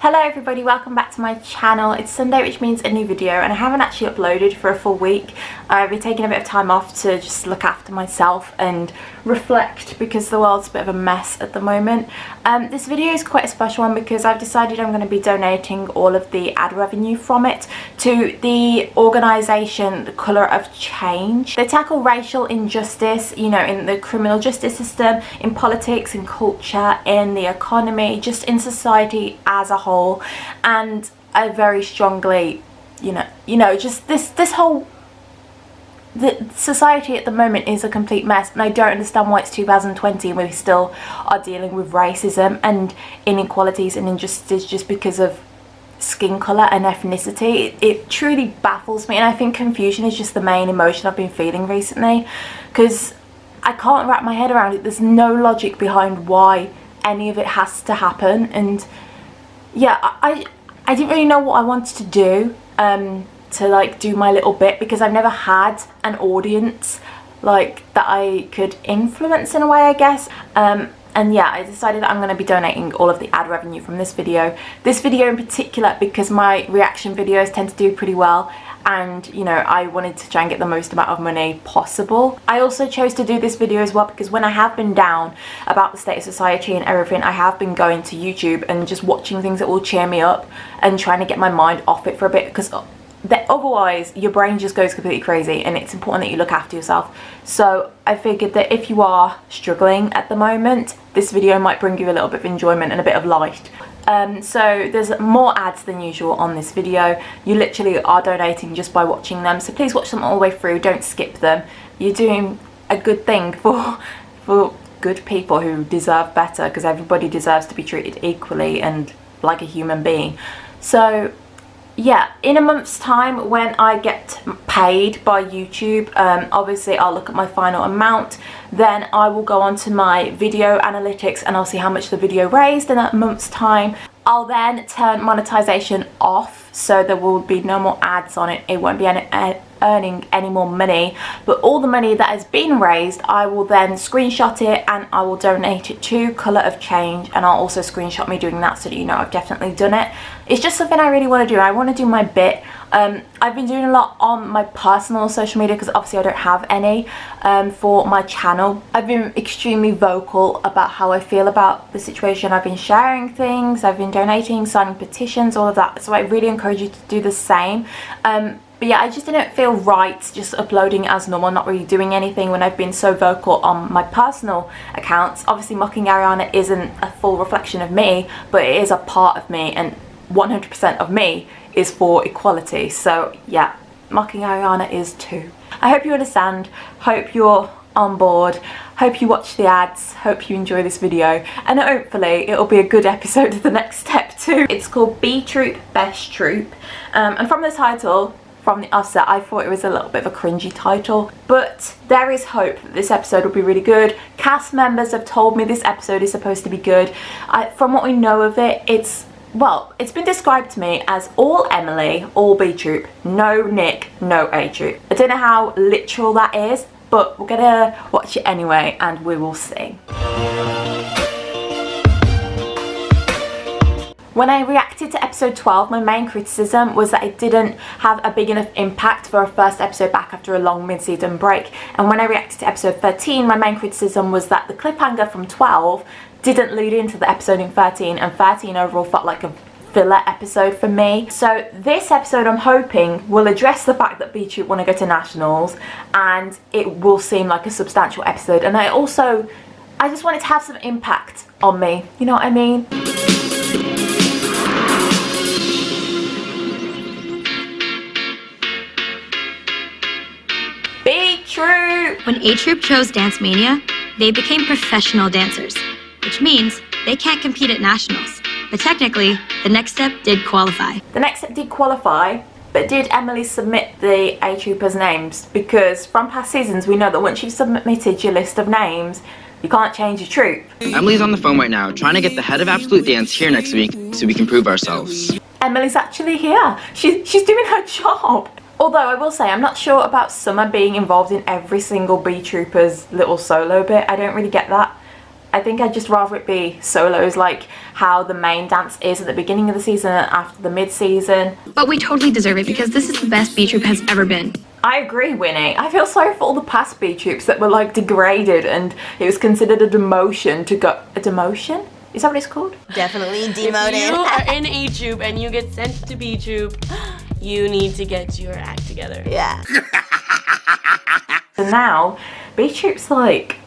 Hello everybody, welcome back to my channel. It's Sunday, which means a new video, and I haven't actually uploaded for a full week. I've been taking a bit of time off to just look after myself and reflect because the world's a bit of a mess at the moment. This video is quite a special one because I've decided I'm going to be donating all of the ad revenue from it to the organisation The Colour of Change. They tackle racial injustice, you know, in the criminal justice system, in politics, in culture, in the economy, just in society as a whole. And I very strongly, just this whole the society at the moment is a complete mess, and I don't understand why it's 2020 and we still are dealing with racism and inequalities and injustice just because of skin colour and ethnicity. It truly baffles me, and I think confusion is just the main emotion I've been feeling recently because I can't wrap my head around it. There's no logic behind why any of it has to happen. And yeah, I didn't really know what I wanted to do to like do my little bit because I've never had an audience like that I could influence in a way, I guess. And yeah, I decided that I'm going to be donating all of the ad revenue from this video in particular, because my reaction videos tend to do pretty well, and you know, I wanted to try and get the most amount of money possible. I also chose to do this video as well because when I have been down about the state of society and everything, I have been going to YouTube and just watching things that will cheer me up and trying to get my mind off it for a bit, because otherwise your brain just goes completely crazy, and it's important that you look after yourself. So I figured that if you are struggling at the moment, this video might bring you a little bit of enjoyment and a bit of light. So there's more ads than usual on this video. You literally are donating just by watching them, so please watch them all the way through, don't skip them. You're doing a good thing for good people who deserve better, because everybody deserves to be treated equally and like a human being. So yeah, in a month's time when I get paid by YouTube, obviously I'll look at my final amount, then I will go on to my video analytics and I'll see how much the video raised in a month's time. I'll then turn monetization off, so there will be no more ads on it. It won't be earning any more money, but all the money that has been raised, I will then screenshot it and I will donate it to Colour of Change, and I'll also screenshot me doing that so that you know I've definitely done it. It's just something I really want to do. I want to do my bit. I've been doing a lot on my personal social media because obviously I don't have any for my channel. I've been extremely vocal about how I feel about the situation. I've been sharing things, I've been donating, signing petitions, all of that. So I really encourage you to do the same. But yeah, I just didn't feel right just uploading as normal, not really doing anything when I've been so vocal on my personal accounts. Obviously mocking Ariana isn't a full reflection of me, but it is a part of me, and 100% of me is for equality. So yeah, mocking Ariana is too. I hope you understand, hope you're on board, hope you watch the ads, hope you enjoy this video, and hopefully it'll be a good episode of the next step too. It's called B Troupe, Best Troupe, and from the title, from the offset, I thought it was a little bit of a cringy title, but there is hope that this episode will be really good. Cast members have told me this episode is supposed to be good. From what we know of it, it's been described to me as all Emily, all B Troupe, no Nick, no A Troupe. I don't know how literal that is, but we're gonna watch it anyway and we will see. When I reacted to episode 12, my main criticism was that it didn't have a big enough impact for a first episode back after a long mid-season break. And when I reacted to episode 13, my main criticism was that the cliffhanger from 12 didn't lead into the episode in 13, and 13 overall felt like a filler episode for me. So this episode, I'm hoping, will address the fact that B Troupe want to go to nationals, and it will seem like a substantial episode. And I just want it to have some impact on me, you know what I mean? B Troupe! When A Troupe chose Dance Mania, they became professional dancers, which means they can't compete at nationals. But technically, the next step did qualify. The next step did qualify, but did Emily submit the A Troopers' names? Because from past seasons, we know that once you've submitted your list of names, you can't change your troupe. Emily's on the phone right now, trying to get the head of Absolute Dance here next week so we can prove ourselves. Emily's actually here. She's doing her job. Although I will say, I'm not sure about Summer being involved in every single B Trooper's little solo bit. I don't really get that. I think I'd just rather it be solos, like how the main dance is at the beginning of the season and after the mid-season. But we totally deserve it because this is the best B Troupe has ever been. I agree, Winnie. I feel sorry for all the past B Troupes that were like degraded and it was considered a demotion to go... A demotion? Is that what it's called? Definitely demoted. If you are in A Troupe and you get sent to B Troupe, you need to get your act together. Yeah. So now, B Troupe's like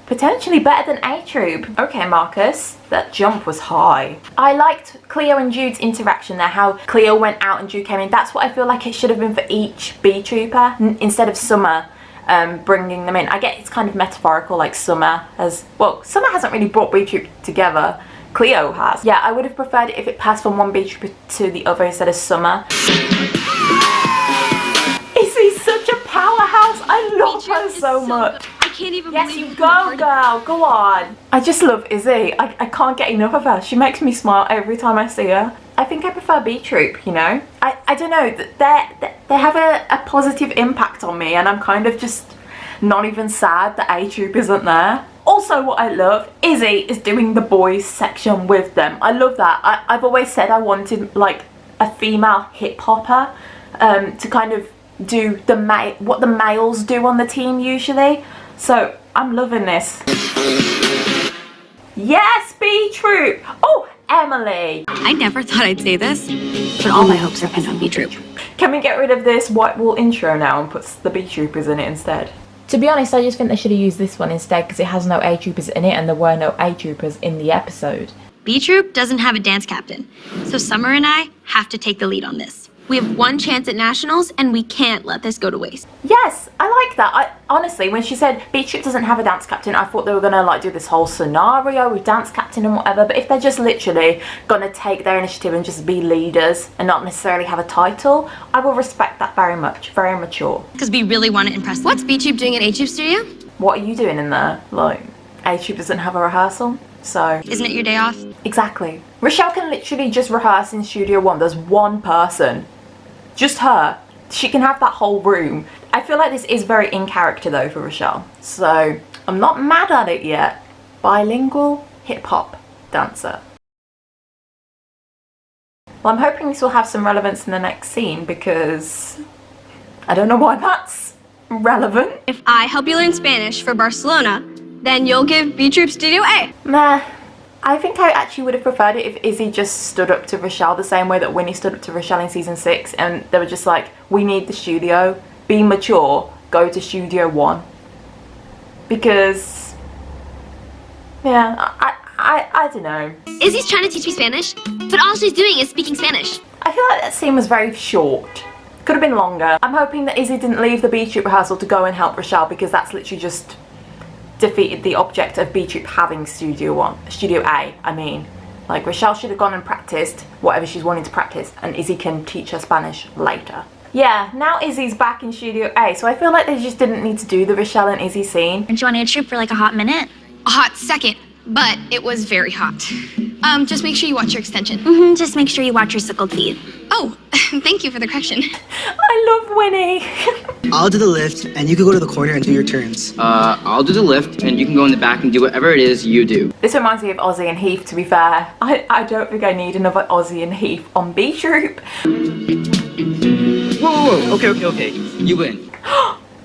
potentially better than A Troupe. Okay, Marcus, that jump was high. I liked Cleo and Jude's interaction there, how Cleo went out and Jude came in. That's what I feel like it should have been for each B Trooper instead of Summer bringing them in. I get it's kind of metaphorical, like Summer has, well, Summer hasn't really brought B Troupe together. Cleo has. Yeah, I would have preferred it if it passed from one B Trooper to the other instead of Summer. Izzy's such a powerhouse. I love her so much. I can't even Yes, believe you go, girl. Go on. I just love Izzy. I can't get enough of her. She makes me smile every time I see her. I think I prefer B Troupe, you know? I don't know. They have a positive impact on me, and I'm kind of just not even sad that A Troupe isn't there. Also, what I love, Izzy is doing the boys section with them. I love that. I've always said I wanted like a female hip hopper to kind of do what the males do on the team usually. So I'm loving this. Yes, B Troupe. Oh, Emily. I never thought I'd say this, but all my hopes are pinned on B Troupe. Can we get rid of this white wall intro now and put the B Troopers in it instead? To be honest, I just think they should have used this one instead because it has no A Troopers in it and there were no A Troopers in the episode. B Troupe doesn't have a dance captain, so Summer and I have to take the lead on this. We have one chance at nationals, and we can't let this go to waste. Yes, I like that. Honestly, when she said B Troupe doesn't have a dance captain, I thought they were gonna like do this whole scenario with dance captain and whatever. But if they're just literally gonna take their initiative and just be leaders and not necessarily have a title, I will respect that very much. Very mature. Because we really want to impress them. What's B Troupe doing at A Troupe Studio? What are you doing in there? Like, A Troupe doesn't have a rehearsal, so... Isn't it your day off? Exactly. Rochelle can literally just rehearse in Studio 1. There's one person. Just her. She can have that whole room. I feel like this is very in character though for Rochelle. So I'm not mad at it yet. Bilingual hip-hop dancer. Well, I'm hoping this will have some relevance in the next scene because I don't know why that's relevant. If I help you learn Spanish for Barcelona, then you'll give B Troupe Studio A. Nah. I think I actually would have preferred it if Izzy just stood up to Rochelle the same way that Winnie stood up to Rochelle in season 6 and they were just like, we need the studio, be mature, go to Studio 1. Because, yeah, I don't know. Izzy's trying to teach me Spanish, but all she's doing is speaking Spanish. I feel like that scene was very short. Could have been longer. I'm hoping that Izzy didn't leave the B Troupe rehearsal to go and help Rochelle because that's literally just defeated the object of B Troupe having Studio A, I mean. Like, Rochelle should have gone and practiced whatever she's wanting to practice and Izzy can teach her Spanish later. Yeah, now Izzy's back in Studio A, so I feel like they just didn't need to do the Rochelle and Izzy scene. Aren't you on A Troupe for like a hot minute? A hot second, but it was very hot. Just make sure you watch your extension. Just make sure you watch your sickled feet. Oh, thank you for the correction. I love Winnie. I'll do the lift, and you can go to the corner and do your turns. I'll do the lift, and you can go in the back and do whatever it is you do. This reminds me of Ozzy and Heath, to be fair. I don't think I need another Ozzy and Heath on B Troupe. Whoa. Okay. You win.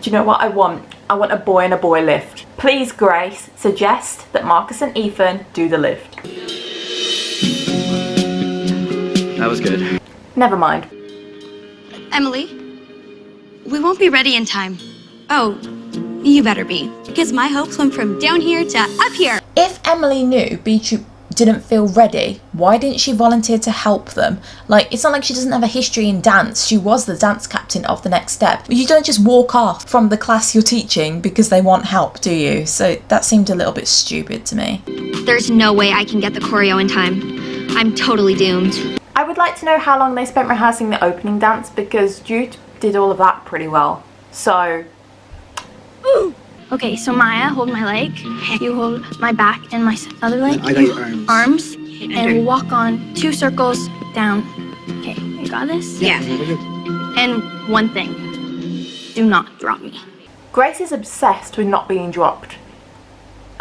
Do you know what I want? I want a boy and a boy lift. Please, Grace, suggest that Marcus and Ethan do the lift. That was good. Never mind. Emily, we won't be ready in time. Oh, you better be, because my hopes went from down here to up here. If Emily knew B Troupe didn't feel ready, why didn't she volunteer to help them? Like, it's not like she doesn't have a history in dance. She was the dance captain of the next step. You don't just walk off from the class you're teaching because they want help, do you? So that seemed a little bit stupid to me. There's no way I can get the choreo in time. I'm totally doomed. I would like to know how long they spent rehearsing the opening dance because Jude did all of that pretty well. So... Ooh. Okay, so Maya, hold my leg. You hold my back and my other leg. I got your arms. Arms. And we'll walk on 2 circles down. Okay, you got this? Yeah. And one thing. Do not drop me. Grace is obsessed with not being dropped.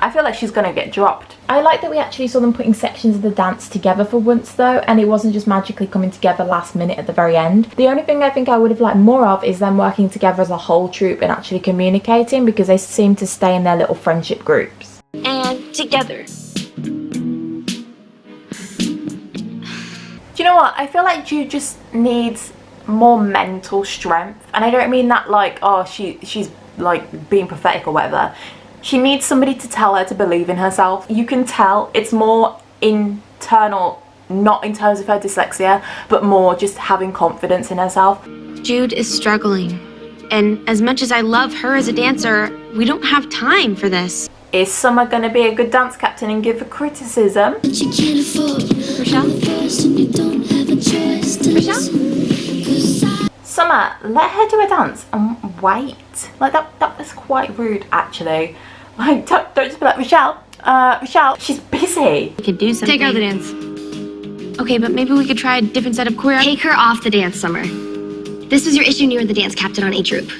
I feel like she's gonna get dropped. I like that we actually saw them putting sections of the dance together for once though, and it wasn't just magically coming together last minute at the very end. The only thing I think I would have liked more of is them working together as a whole troupe and actually communicating, because they seem to stay in their little friendship groups. And together. Do you know what? I feel like Jude just needs more mental strength, and I don't mean that like, oh, she's like being pathetic or whatever. She needs somebody to tell her to believe in herself. You can tell it's more internal, not in terms of her dyslexia, but more just having confidence in herself. Jude is struggling, and as much as I love her as a dancer, we don't have time for this. Is Summer gonna be a good dance captain and give her criticism? Rochelle? Rochelle? Summer, let her do a dance and wait. Like that was quite rude actually. Like don't just be like, Rochelle, Rochelle, she's busy. We could do something. Take her out the dance. Okay, but maybe we could try a different set of choreography. Take her off the dance, Summer. This was your issue when you were the dance captain on A Troupe.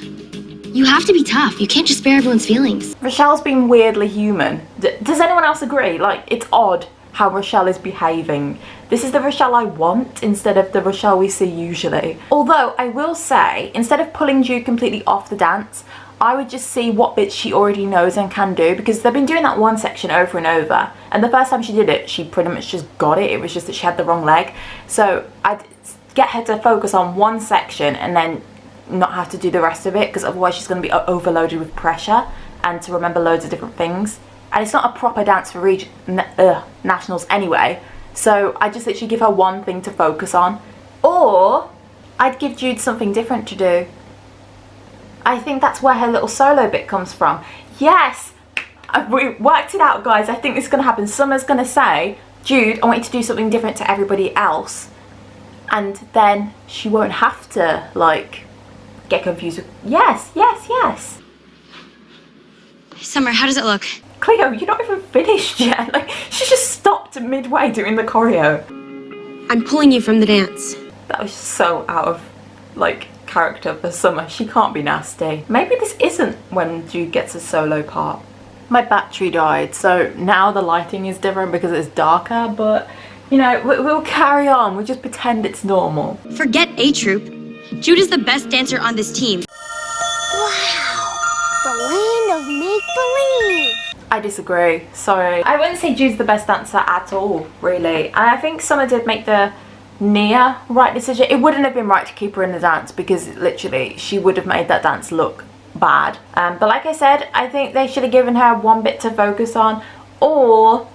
You have to be tough. You can't just spare everyone's feelings. Rochelle's being weirdly human. Does anyone else agree? Like, it's odd how Rochelle is behaving. This is the Rochelle I want instead of the Rochelle we see usually. Although, I will say, instead of pulling Jude completely off the dance, I would just see what bits she already knows and can do, because they've been doing that one section over and over. And the first time she did it, she pretty much just got it. It was just that she had the wrong leg. So I'd get her to focus on one section and then not have to do the rest of it, because otherwise she's going to be overloaded with pressure and to remember loads of different things. And it's not a proper dance for nationals anyway. So I just literally give her one thing to focus on. Or I'd give Jude something different to do. I think that's where her little solo bit comes from. Yes, we worked it out, guys. I think this is going to happen. Summer's going to say, Jude, I want you to do something different to everybody else. And then she won't have to, like, get confused with, yes, yes, yes. Summer, how does it look? Cleo, you're not even finished yet. Like, she just stopped midway doing the choreo. I'm pulling you from the dance. That was so out of, like, character for Summer. She can't be nasty. Maybe this isn't when Jude gets a solo part. My battery died, so now the lighting is different because it's darker, but, you know, we'll carry on. We'll just pretend it's normal. Forget A Troupe. Jude is the best dancer on this team. Wow, the land of make-believe. I disagree, sorry. I wouldn't say Jude's the best dancer at all, really. And I think Summer did make the near right decision. It wouldn't have been right to keep her in the dance, because literally she would have made that dance look bad. But like I said, I think they should have given her one bit to focus on, or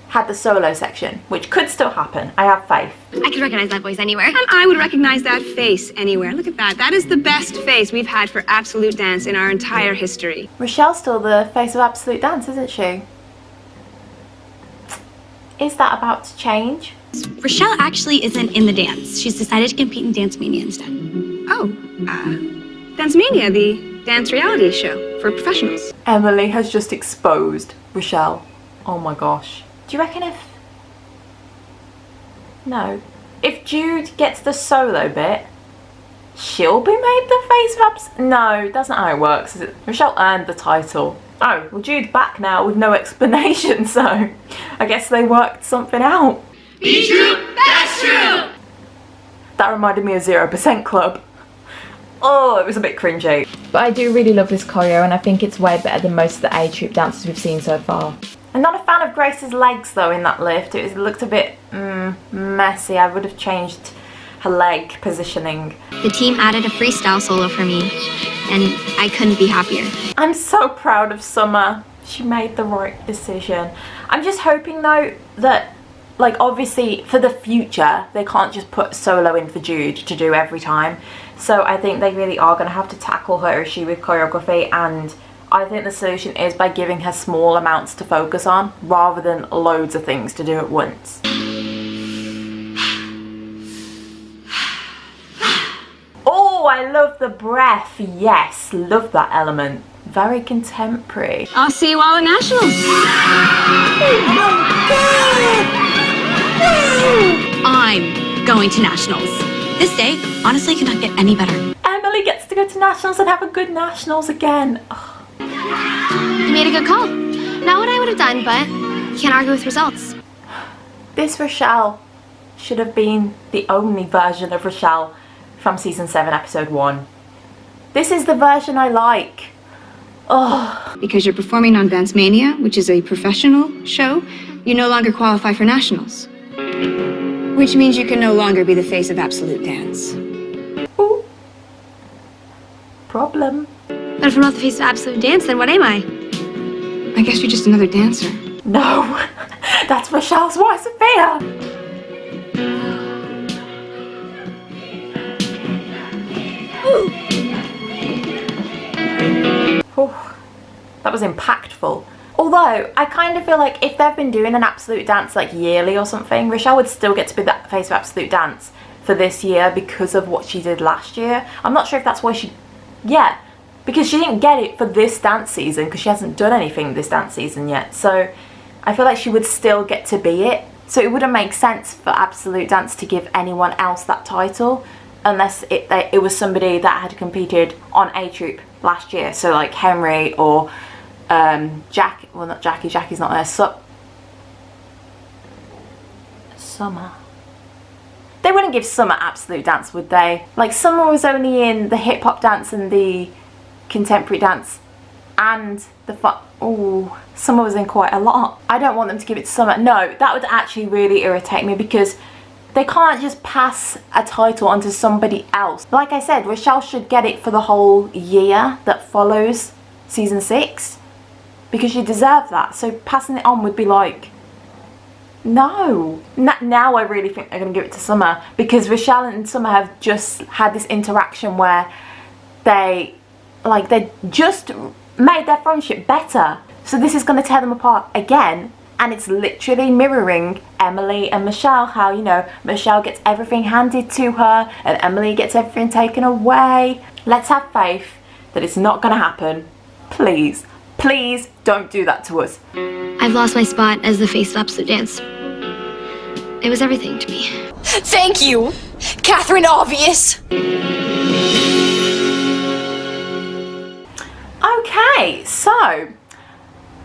had the solo section, which could still happen. I have faith. I could recognize that voice anywhere. And I would recognize that face anywhere. Look at that. That is the best face we've had for Absolute Dance in our entire history. Rochelle's still the face of Absolute Dance, isn't she? Is that about to change? Rochelle actually isn't in the dance. She's decided to compete in Dance Mania instead. Oh, Dance Mania, the dance reality show for professionals. Emily has just exposed Rochelle. Oh my gosh. Do you reckon if... No. If Jude gets the solo bit, she'll be made the face of No, that's not how it works, is it? Rochelle earned the title. Oh, well, Jude's back now with no explanation, so I guess they worked something out. B Troupe, that's true! That reminded me of 0% Club. Oh, it was a bit cringy. But I do really love this choreo, and I think it's way better than most of the A Troupe dances we've seen so far. I'm not a fan of Grace's legs though in that lift. It looked a bit messy. I would have changed her leg positioning. The team added a freestyle solo for me, and I couldn't be happier. I'm so proud of Summer. She made the right decision. I'm just hoping though that, like, obviously for the future they can't just put solo in for Jude to do every time. So I think they really are going to have to tackle her issue with choreography, and I think the solution is by giving her small amounts to focus on rather than loads of things to do at once. Oh, I love the breath. Yes, love that element. Very contemporary. I'll see you all at Nationals. I'm going to Nationals. This day, honestly, could not get any better. Emily gets to go to Nationals and have a good Nationals again. Oh. You made a good call. Not what I would have done, but can't argue with results. This Rochelle should have been the only version of Rochelle from season 7 episode 1. This is the version I like. Oh. Because you're performing on Dance Mania, which is a professional show, you no longer qualify for nationals. Which means you can no longer be the face of Absolute Dance. Ooh. Problem. But if I'm not the face of Absolute Dance, then what am I? I guess you're just another dancer. No, that's Rochelle's worst fear. Oh, that was impactful. Although, I kind of feel like if they've been doing an Absolute Dance like yearly or something, Rochelle would still get to be that face of Absolute Dance for this year because of what she did last year. I'm not sure if that's why she... Yeah, because she didn't get it for this dance season because she hasn't done anything this dance season yet. So, I feel like she would still get to be it. So it wouldn't make sense for Absolute Dance to give anyone else that title unless it was somebody that had competed on A Troupe last year. So like Henry or Jack, well not Jackie, Jackie's not there, Summer. They wouldn't give Summer Absolute Dance, would they? Like Summer was only in the hip hop dance and the contemporary dance and the oh, Summer was in quite a lot. I don't want them to give it to Summer. No, that would actually really irritate me because they can't just pass a title onto somebody else. Like I said, Rochelle should get it for the whole year that follows season 6 because she deserved that. So passing it on would be like, no. Now I really think they're going to give it to Summer because Rochelle and Summer have just had this interaction where they just made their friendship better. So this is going to tear them apart again. And it's literally mirroring Emily and Michelle, how, you know, Michelle gets everything handed to her and Emily gets everything taken away. Let's have faith that it's not going to happen. Please, please don't do that to us. I've lost my spot as the face of Absolute Dance. It was everything to me. Thank you, Catherine Obvious. Okay, so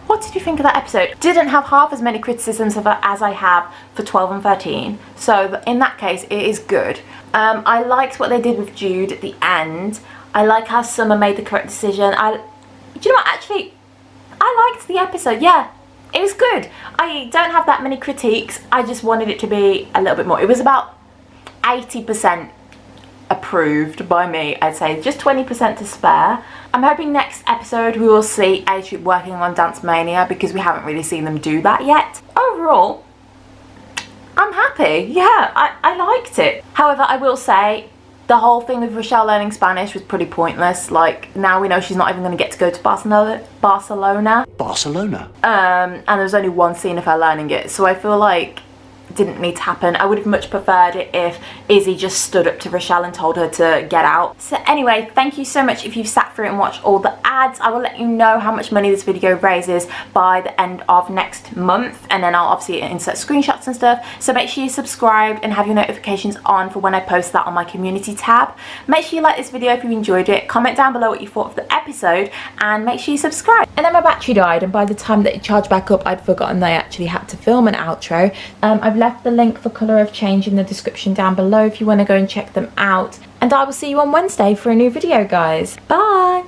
what did you think of that episode? Didn't have half as many criticisms of it as I have for 12 and 13. So in that case, it is good. I liked what they did with Jude at the end. I like how Summer made the correct decision. Do you know what? Actually, I liked the episode. Yeah, it was good. I don't have that many critiques. I just wanted it to be a little bit more. It was about 80% approved by me, I'd say. Just 20% to spare. I'm hoping next episode we will see A Troupe working on Dance Mania because we haven't really seen them do that yet. Overall, I'm happy. Yeah, I liked it. However, I will say the whole thing with Rochelle learning Spanish was pretty pointless. Like, now we know she's not even going to get to go to Barcelona. And there was only one scene of her learning it. So I feel like it didn't need to happen. I would have much preferred it if Izzy just stood up to Rochelle and told her to get out. So anyway, thank you so much if you've sat through it and watched all the ads. I will let you know how much money this video raises by the end of next month, and then I'll obviously insert screenshots and stuff. So make sure you subscribe and have your notifications on for when I post that on my community tab. Make sure you like this video if you enjoyed it. Comment down below what you thought of the episode and make sure you subscribe. And then my battery died, and by the time that it charged back up, I'd forgotten they actually had to film an outro. I've left the link for Colour of Change in the description down below if you want to go and check them out. And I will see you on Wednesday for a new video, guys. Bye!